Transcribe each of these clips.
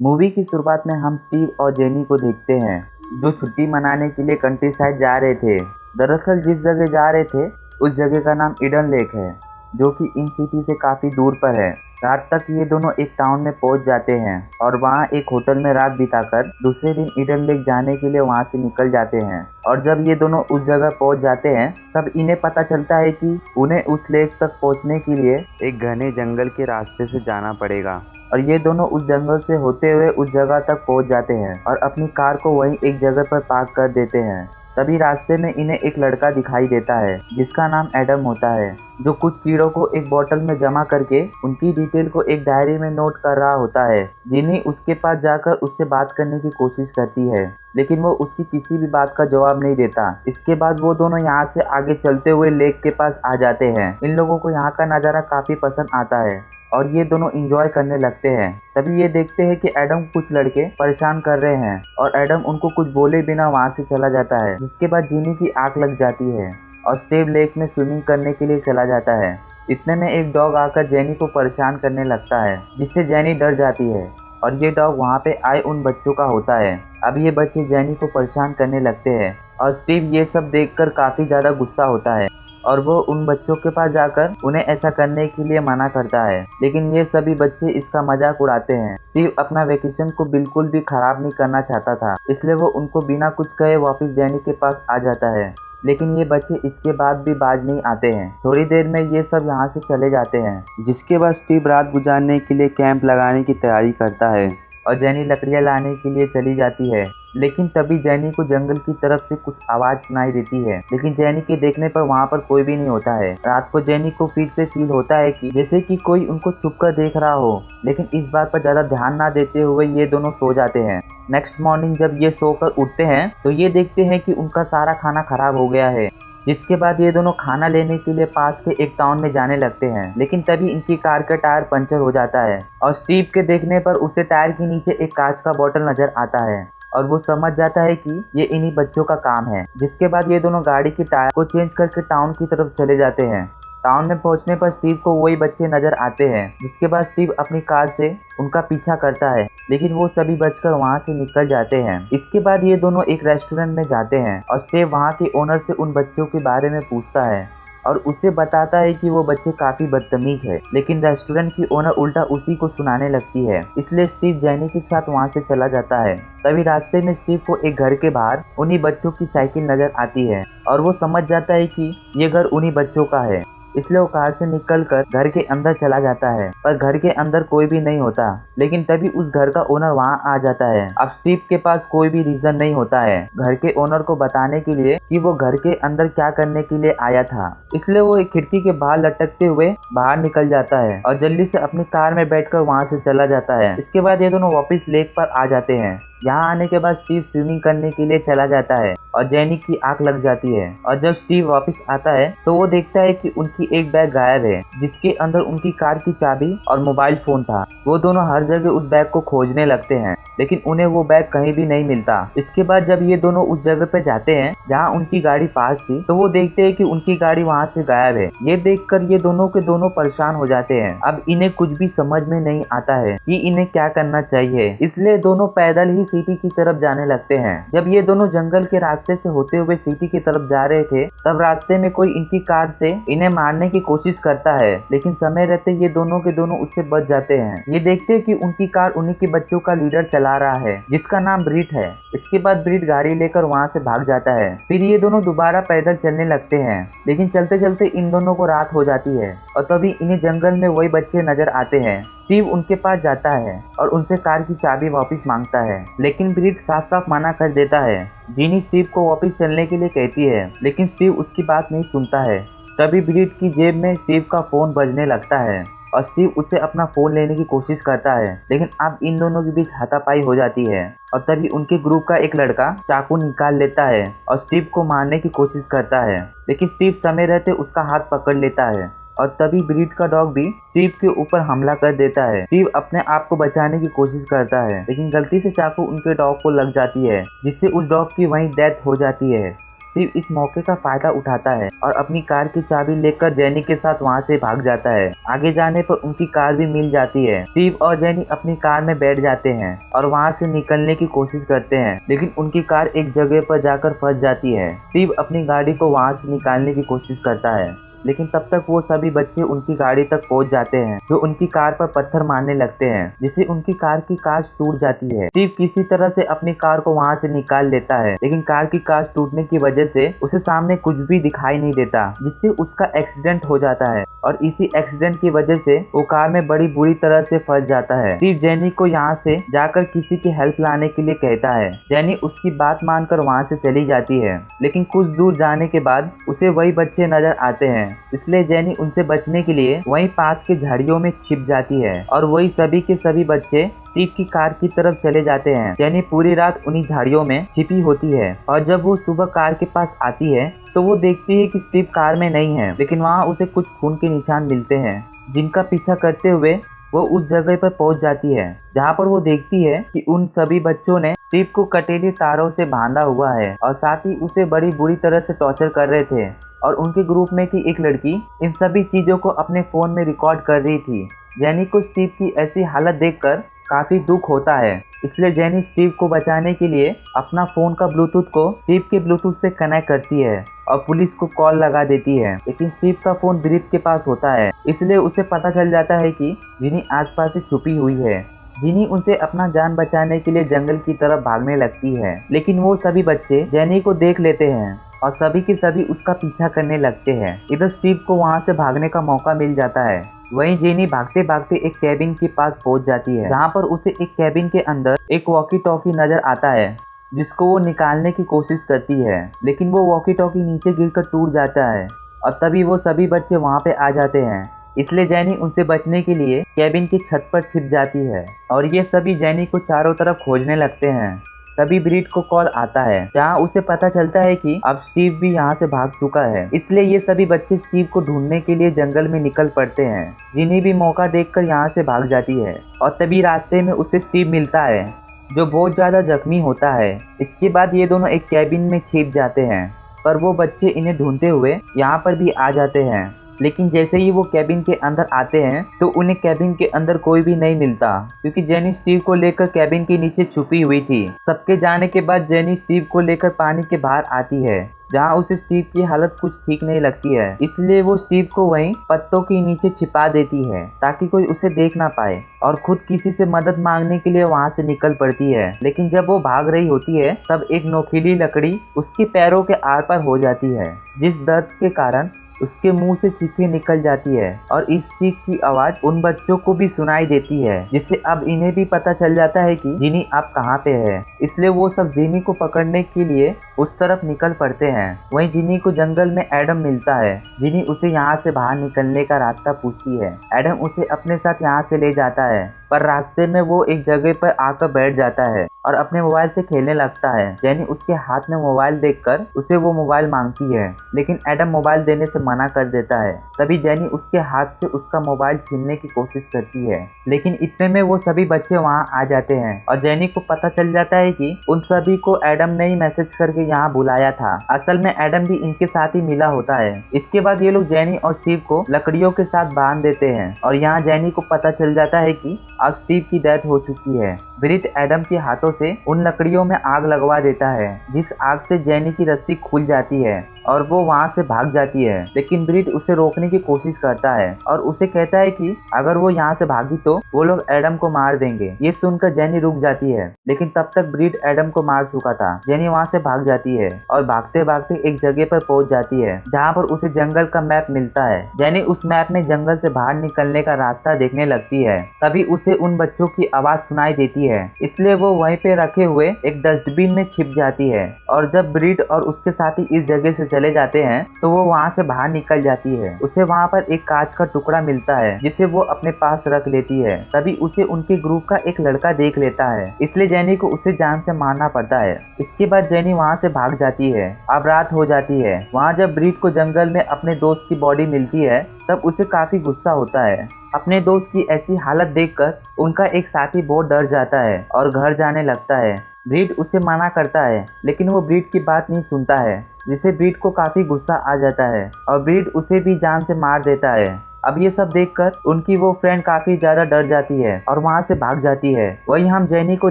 Movie की शुरुआत में हम स्टीव और जेनी को देखते हैं जो छुट्टी मनाने के लिए कंट्री साइड जा रहे थे। दरअसल जिस जगह जा रहे थे उस जगह का नाम ईडन लेक है जो कि इन सिटी से काफ़ी दूर पर है। रात तक ये दोनों एक टाउन में पहुंच जाते हैं और वहां एक होटल में रात बिताकर दूसरे दिन ईडन लेक जाने के लिए वहां से निकल जाते हैं। और जब ये दोनों उस जगह पहुंच जाते हैं तब इन्हें पता चलता है कि उन्हें उस लेक तक पहुंचने के लिए एक घने जंगल के रास्ते से जाना पड़ेगा। और ये दोनों उस जंगल से होते हुए उस जगह तक पहुंच जाते हैं और अपनी कार को वहीं एक जगह पर पार्क कर देते हैं। तभी रास्ते में इन्हें एक लड़का दिखाई देता है जिसका नाम एडम होता है, जो कुछ कीड़ों को एक बोतल में जमा करके उनकी डिटेल को एक डायरी में नोट कर रहा होता है। जिन्नी उसके पास जाकर उससे बात करने की कोशिश करती है लेकिन वो उसकी किसी भी बात का जवाब नहीं देता। इसके बाद वो दोनों यहाँ से आगे चलते हुए लेक के पास आ जाते हैं। इन लोगों को यहाँ का नज़ारा काफ़ी पसंद आता है और ये दोनों एंजॉय करने लगते हैं। तभी ये देखते हैं कि एडम कुछ लड़के परेशान कर रहे हैं और एडम उनको कुछ बोले बिना वहां से चला जाता है। जिसके बाद जिनी की आंख लग जाती है और स्टीव लेक में स्विमिंग करने के लिए चला जाता है। इतने में एक डॉग आकर जेनी को परेशान करने लगता है जिससे जेनी डर जाती है और ये डॉग वहाँ पे आए उन बच्चों का होता है। अब ये बच्चे जेनी को परेशान करने लगते हैं और स्टीव ये सब देखकर काफ़ी ज़्यादा गुस्सा होता है और वो उन बच्चों के पास जाकर उन्हें ऐसा करने के लिए मना करता है। लेकिन ये सभी बच्चे इसका मजाक उड़ाते हैं। स्टीव अपना वेकेशन को बिल्कुल भी खराब नहीं करना चाहता था, इसलिए वो उनको बिना कुछ कहे वापस जेनी के पास आ जाता है। लेकिन ये बच्चे इसके बाद भी बाज नहीं आते हैं। थोड़ी देर में ये सब यहाँ से चले जाते हैं जिसके बाद स्टीव रात गुजारने के लिए कैंप लगाने की तैयारी करता है और जेनी लकड़ियाँ लाने के लिए चली जाती है। लेकिन तभी जेनी को जंगल की तरफ से कुछ आवाज़ सुनाई देती है, लेकिन जेनी के देखने पर वहाँ पर कोई भी नहीं होता है। रात को जेनी को फिर से फील होता है कि जैसे कि कोई उनको छुप कर देख रहा हो, लेकिन इस बात पर ज़्यादा ध्यान ना देते हुए ये दोनों सो जाते हैं। नेक्स्ट मॉर्निंग जब ये सोकर उठते हैं तो ये देखते हैं कि उनका सारा खाना खराब हो गया है। जिसके बाद ये दोनों खाना लेने के लिए पास के एक टाउन में जाने लगते हैं। लेकिन तभी इनकी कार का टायर पंचर हो जाता है और स्टीव के देखने पर उसे टायर के नीचे एक कांच का बोतल नजर आता है और वो समझ जाता है कि ये इन्हीं बच्चों का काम है। जिसके बाद ये दोनों गाड़ी की टायर को चेंज करके टाउन की तरफ चले जाते हैं। टाउन में पहुंचने पर स्टीव को वही बच्चे नजर आते हैं। जिसके बाद स्टीव अपनी कार से उनका पीछा करता है लेकिन वो सभी बचकर वहां से निकल जाते हैं। इसके बाद ये दोनों एक रेस्टोरेंट में जाते हैं और स्टीव वहां के ओनर से उन बच्चों के बारे में पूछता है और उसे बताता है कि वो बच्चे काफी बदतमीज है। लेकिन रेस्टोरेंट की ओनर उल्टा उसी को सुनाने लगती है, इसलिए स्टीव जेनी के साथ वहां से चला जाता है। तभी रास्ते में स्टीव को एक घर के बाहर उन्हीं बच्चों की साइकिल नजर आती है और वो समझ जाता है कि ये घर उन्हीं बच्चों का है, इसलिए वो कार से निकलकर घर के अंदर चला जाता है। पर घर के अंदर कोई भी नहीं होता। लेकिन तभी उस घर का ओनर वहां आ जाता है। अब स्टीव के पास कोई भी रीजन नहीं होता है घर के ओनर को बताने के लिए कि वो घर के अंदर क्या करने के लिए आया था, इसलिए वो एक खिड़की के बाहर लटकते हुए बाहर निकल जाता है और जल्दी से अपनी कार में बैठकर वहां से चला जाता है। इसके बाद ये दोनों वापस लेक पर आ जाते हैं। यहाँ आने के बाद स्टीव स्विमिंग करने के लिए चला जाता है और जेनी की आंख लग जाती है और जब स्टीव वापस आता है तो वो देखता है कि उनकी एक बैग गायब है जिसके अंदर उनकी कार की चाबी और मोबाइल फोन था। वो दोनों हर जगह उस बैग को खोजने लगते हैं लेकिन उन्हें वो बैग कहीं भी नहीं मिलता। इसके बाद जब ये दोनों उस जगह पे जाते हैं जहाँ उनकी गाड़ी पार्क थी तो वो देखते हैं कि उनकी गाड़ी वहाँ से गायब है। ये देखकर ये दोनों के दोनों परेशान हो जाते हैं। अब इन्हें कुछ भी समझ में नहीं आता है कि इन्हें क्या करना चाहिए, इसलिए दोनों पैदल ही सिटी की तरफ जाने लगते हैं। जब ये दोनों जंगल के रास्ते से होते हुए सिटी की तरफ जा रहे थे तब रास्ते में कोई इनकी कार से इन्हें मारने की कोशिश करता है, लेकिन समय रहते ये दोनों के दोनों उससे बच जाते हैं। ये देखते हैं कि उनकी कार उन्हीं के बच्चों का लीडर चला रहा है जिसका नाम ब्रिट है। इसके बाद ब्रिट गाड़ी लेकर वहां से भाग जाता है। फिर ये दोनों दोबारा पैदल चलने लगते हैं लेकिन चलते चलते इन दोनों को रात हो जाती है और तभी इन्हें जंगल में वही बच्चे नजर आते हैं। स्टीव उनके पास जाता है और उनसे कार की चाबी वापस मांगता है, लेकिन ब्रिट साफ साफ मना कर देता है। जिनी स्टीव को वापस चलने के लिए कहती है लेकिन स्टीव उसकी बात नहीं सुनता है। तभी ब्रिट की जेब में स्टीव का फोन बजने लगता है और स्टीव उससे अपना फोन लेने की कोशिश करता है, लेकिन अब इन दोनों के बीच हाथापाई हो जाती है और तभी उनके ग्रुप का एक लड़का चाकू निकाल लेता है और स्टीव को मारने की कोशिश करता है, लेकिन स्टीव समय रहते उसका हाथ पकड़ लेता है और तभी ब्रीड का डॉग भी स्टीव के ऊपर हमला कर देता है। स्टीव अपने आप को बचाने की कोशिश करता है लेकिन गलती से चाकू उनके डॉग को लग जाती है जिससे उस डॉग की वहीं डेथ हो जाती है। स्टीव इस मौके का फायदा उठाता है और अपनी कार की चाबी लेकर जेनी के साथ वहाँ से भाग जाता है। आगे जाने पर उनकी कार भी मिल जाती है। स्टीव और जेनी अपनी कार में बैठ जाते हैं और वहाँ से निकलने की कोशिश करते हैं, लेकिन उनकी कार एक जगह पर जाकर फंस जाती है। स्टीव अपनी गाड़ी को वहाँ से निकालने की कोशिश करता है, लेकिन तब तक वो सभी बच्चे उनकी गाड़ी तक पहुंच जाते हैं, जो उनकी कार पर पत्थर मारने लगते हैं, जिससे उनकी कार की कांच टूट जाती है। स्टीव किसी तरह से अपनी कार को वहां से निकाल लेता है, लेकिन कार की कांच टूटने की वजह से उसे सामने कुछ भी दिखाई नहीं देता, जिससे उसका एक्सीडेंट हो जाता है और इसी एक्सीडेंट की वजह से वो कार में बड़ी बुरी तरह से फंस जाता है। स्टीव जेनी को यहाँ से जाकर किसी की हेल्प लाने के लिए कहता है। जेनी उसकी बात मानकर वहाँ से चली जाती है, लेकिन कुछ दूर जाने के बाद उसे वही बच्चे नजर आते हैं, इसलिए जेनी उनसे बचने के लिए वहीं पास के झाड़ियों में छिप जाती है और वही सभी के सभी बच्चे स्टीव की कार की तरफ चले जाते हैं। जेनी पूरी रात उन्हीं झाड़ियों में छिपी होती है और जब वो सुबह कार के पास आती है तो वो देखती है कि स्टीव कार में नहीं है, लेकिन वहाँ उसे कुछ खून के निशान मिलते हैं, जिनका पीछा करते हुए वो उस जगह पर पहुंच जाती है, जहां पर वो देखती है कि उन सभी बच्चों ने स्टीव को कटीली तारों से बांधा हुआ है और साथ ही उसे बड़ी बुरी तरह से टॉर्चर कर रहे थे और उनके ग्रुप में की एक लड़की इन सभी चीजों को अपने फोन में रिकॉर्ड कर रही थी। जेनी को स्टीव की ऐसी हालत देखकर काफी दुख होता है, इसलिए जेनी स्टीव को बचाने के लिए अपना फोन का ब्लूटूथ को स्टीव के ब्लूटूथ से कनेक्ट करती है और पुलिस को कॉल लगा देती है, लेकिन स्टीव का फोन ब्रीथ के पास होता है, इसलिए उसे पता चल जाता है कि जिनी आसपास से छुपी हुई है। जिनी उनसे अपना जान बचाने के लिए जंगल की तरफ भागने लगती है, लेकिन वो सभी बच्चे जेनी को देख लेते हैं और सभी के सभी उसका पीछा करने लगते हैं। इधर स्टीव को वहाँ से भागने का मौका मिल जाता है। वहीं जेनी भागते भागते एक कैबिन के पास पहुंच जाती है, जहाँ पर उसे एक कैबिन के अंदर एक वॉकी टॉकी नजर आता है, जिसको वो निकालने की कोशिश करती है, लेकिन वो वॉकी टॉकी नीचे गिरकर टूट जाता है और तभी वो सभी बच्चे वहाँ पे आ जाते हैं, इसलिए जेनी उनसे बचने के लिए कैबिन की छत पर छिप जाती है और ये सभी जेनी को चारों तरफ खोजने लगते हैं। तभी ब्रीड को कॉल आता है, जहाँ उसे पता चलता है कि अब स्टीव भी यहाँ से भाग चुका है, इसलिए ये सभी बच्चे स्टीव को ढूंढने के लिए जंगल में निकल पड़ते हैं। जिनी भी मौका देखकर यहाँ से भाग जाती है और तभी रास्ते में उसे स्टीव मिलता है, जो बहुत ज्यादा जख्मी होता है। इसके बाद ये दोनों एक कैबिन में छिप जाते हैं, पर वो बच्चे इन्हें ढूंढते हुए यहाँ पर भी आ जाते हैं, लेकिन जैसे ही वो कैबिन के अंदर आते हैं तो उन्हें कैबिन के अंदर कोई भी नहीं मिलता, क्योंकि जेनी स्टीव को लेकर कैबिन के नीचे छुपी हुई थी। सबके जाने के बाद जेनी स्टीव को लेकर पानी के बाहर आती है, जहाँ उसे स्टीव की हालत कुछ ठीक नहीं लगती है, इसलिए वो स्टीव को वहीं पत्तों के नीचे छिपा देती है ताकि कोई उसे देख ना पाए और खुद किसी से मदद मांगने के लिए वहाँ से निकल पड़ती है। लेकिन जब वो भाग रही होती है तब एक नोकीली लकड़ी उसके पैरों के आर पार हो जाती है, जिस दर्द के कारण उसके मुंह से चीखें निकल जाती है और इस चीख की आवाज उन बच्चों को भी सुनाई देती है, जिससे अब इन्हें भी पता चल जाता है कि जिनी अब कहाँ पे है। इसलिए वो सब जिनी को पकड़ने के लिए उस तरफ निकल पड़ते हैं। वहीं जिनी को जंगल में एडम मिलता है। जिनी उसे यहाँ से बाहर निकलने का रास्ता पूछती है। एडम उसे अपने साथ यहाँ से ले जाता है, पर रास्ते में वो एक जगह पर आकर बैठ जाता है और अपने मोबाइल से खेलने लगता है। जेनी उसके हाथ में मोबाइल देखकर उसे वो मोबाइल मांगती है, लेकिन एडम मोबाइल देने से मना कर देता है। तभी जेनी उसके हाथ से उसका मोबाइल छीनने की कोशिश करती है, लेकिन इतने में वो सभी बच्चे वहाँ आ जाते हैं और जेनी को पता चल जाता है कि उन सभी को एडम ने ही मैसेज करके यहाँ बुलाया था। असल में एडम भी इनके साथ ही मिला होता है। इसके बाद ये लोग जेनी और स्टीव को लकड़ियों के साथ बांध देते हैं और यहाँ जेनी को पता चल जाता है कि अब स्टीव की डेथ हो चुकी है। ब्रिट एडम के हाथों से उन लकड़ियों में आग लगवा देता है, जिस आग से जेनी की रस्सी खुल जाती है और वो वहाँ से भाग जाती है, लेकिन ब्रिट उसे रोकने की कोशिश करता है और उसे कहता है कि अगर वो यहाँ से भागी तो वो लोग एडम को मार देंगे। ये सुनकर जेनी रुक जाती है, लेकिन तब तक ब्रिट एडम को मार चुका था। जेनी वहाँ से भाग जाती है और भागते भागते एक जगह पर पहुंच जाती है, जहाँ पर उसे जंगल का मैप मिलता है। जेनी उस मैप में जंगल से बाहर निकलने का रास्ता देखने लगती है। तभी उसे उन बच्चों की आवाज सुनाई देती है, इसलिए वो वहीं पे रखे हुए एक डस्टबिन में छिप जाती है और जब ब्रिट और उसके साथी इस जगह से चले जाते हैं तो वो वहाँ से बाहर निकल जाती है। उसे वहाँ पर एक कांच का टुकड़ा मिलता है, जिसे वो अपने पास रख लेती है। तभी उसे उनके ग्रुप का एक लड़का देख लेता है, इसलिए जेनी को उसे जान से मारना पड़ता है। इसके बाद जेनी वहाँ से भाग जाती है। अब रात हो जाती है। वहाँ जब ब्रिट को जंगल में अपने दोस्त की बॉडी मिलती है तब उसे काफी गुस्सा होता है। अपने दोस्त की ऐसी हालत देखकर उनका एक साथी बहुत डर जाता है और घर जाने लगता है। ब्रीड उसे मना करता है, लेकिन वो ब्रीड की बात नहीं सुनता है। जिससे ब्रीड को काफी गुस्सा आ जाता है और ब्रीड उसे भी जान से मार देता है। अब ये सब देखकर उनकी वो फ्रेंड काफी ज्यादा डर जाती है और वहां से भाग जाती है। वहीं हम जेनी को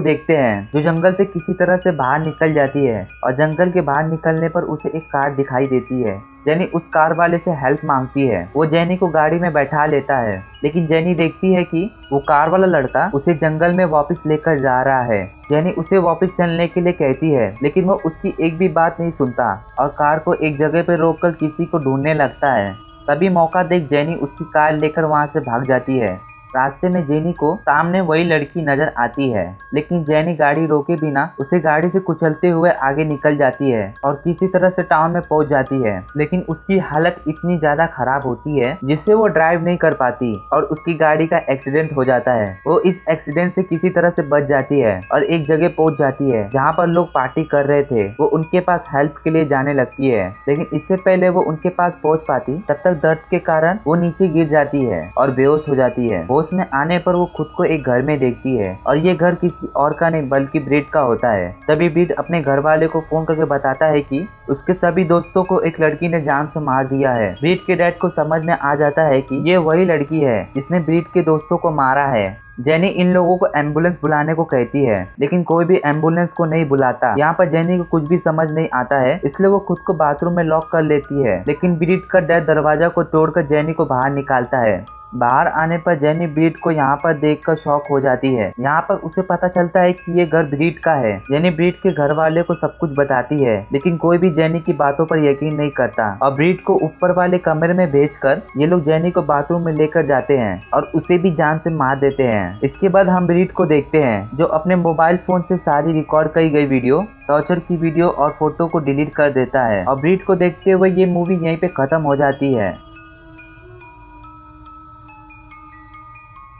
देखते हैं जो जंगल से किसी तरह से बाहर निकल जाती है और जंगल के बाहर निकलने पर उसे एक कार दिखाई देती है। जेनी उस कार वाले से हेल्प मांगती है। वो जेनी को गाड़ी में बैठा लेता है, लेकिन जेनी देखती है कि वो कार वाला लड़का उसे जंगल में वापस लेकर जा रहा है। जेनी उसे वापस चलने के लिए कहती है, लेकिन वो उसकी एक भी बात नहीं सुनता और कार को एक जगह पे रोककर किसी को ढूंढने लगता है। तभी मौका देख जेनी उसकी कार लेकर वहां से भाग जाती है। रास्ते में जेनी को सामने वही लड़की नजर आती है, लेकिन जेनी गाड़ी रोके बिना उसे गाड़ी से कुचलते हुए आगे निकल जाती है और किसी तरह से टाउन में पहुंच जाती है। लेकिन उसकी हालत इतनी ज्यादा खराब होती है जिससे वो ड्राइव नहीं कर पाती और उसकी गाड़ी का एक्सीडेंट हो जाता है। वो इस एक्सीडेंट से किसी तरह से बच जाती है और एक जगह पहुंच जाती है जहाँ पर लोग पार्टी कर रहे थे। वो उनके पास हेल्प के लिए जाने लगती है, लेकिन इससे पहले वो उनके पास पहुंच पाती तब तक दर्द के कारण वो नीचे गिर जाती है और बेहोश हो जाती है। होश में आने पर वो खुद को एक घर में देखती है और ये घर किसी और का नहीं बल्कि ब्रीड का होता है। तभी ब्रीड अपने घर वाले को फोन करके बताता है कि उसके सभी दोस्तों को एक लड़की ने जान से मार दिया है। ब्रीड के डैड को समझ में आ जाता है कि ये वही लड़की है जिसने ब्रीड के दोस्तों को मारा है। जेनी इन लोगों को एम्बुलेंस बुलाने को कहती है, लेकिन कोई भी एम्बुलेंस को नहीं बुलाता। यहाँ पर जेनी को कुछ भी समझ नहीं आता है, इसलिए वो खुद को बाथरूम में लॉक कर लेती है। लेकिन ब्रीड का डैड दरवाजा को तोड़कर जेनी को बाहर निकालता है। बाहर आने पर जेनी ब्रीड को यहाँ पर देखकर शॉक हो जाती है। यहाँ पर उसे पता चलता है कि ये घर ब्रीड का है। जेनी ब्रीड के घर वाले को सब कुछ बताती है, लेकिन कोई भी जेनी की बातों पर यकीन नहीं करता और ब्रीड को ऊपर वाले कमरे में भेजकर ये लोग जेनी को बाथरूम में लेकर जाते हैं और उसे भी जान से मार देते हैं। इसके बाद हम ब्रीड को देखते हैं जो अपने मोबाइल फोन से सारी रिकॉर्ड की गई वीडियो, टॉर्चर की वीडियो और फोटो को डिलीट कर देता है और ब्रीड को देखते हुए ये मूवी यहीं पे खत्म हो जाती है।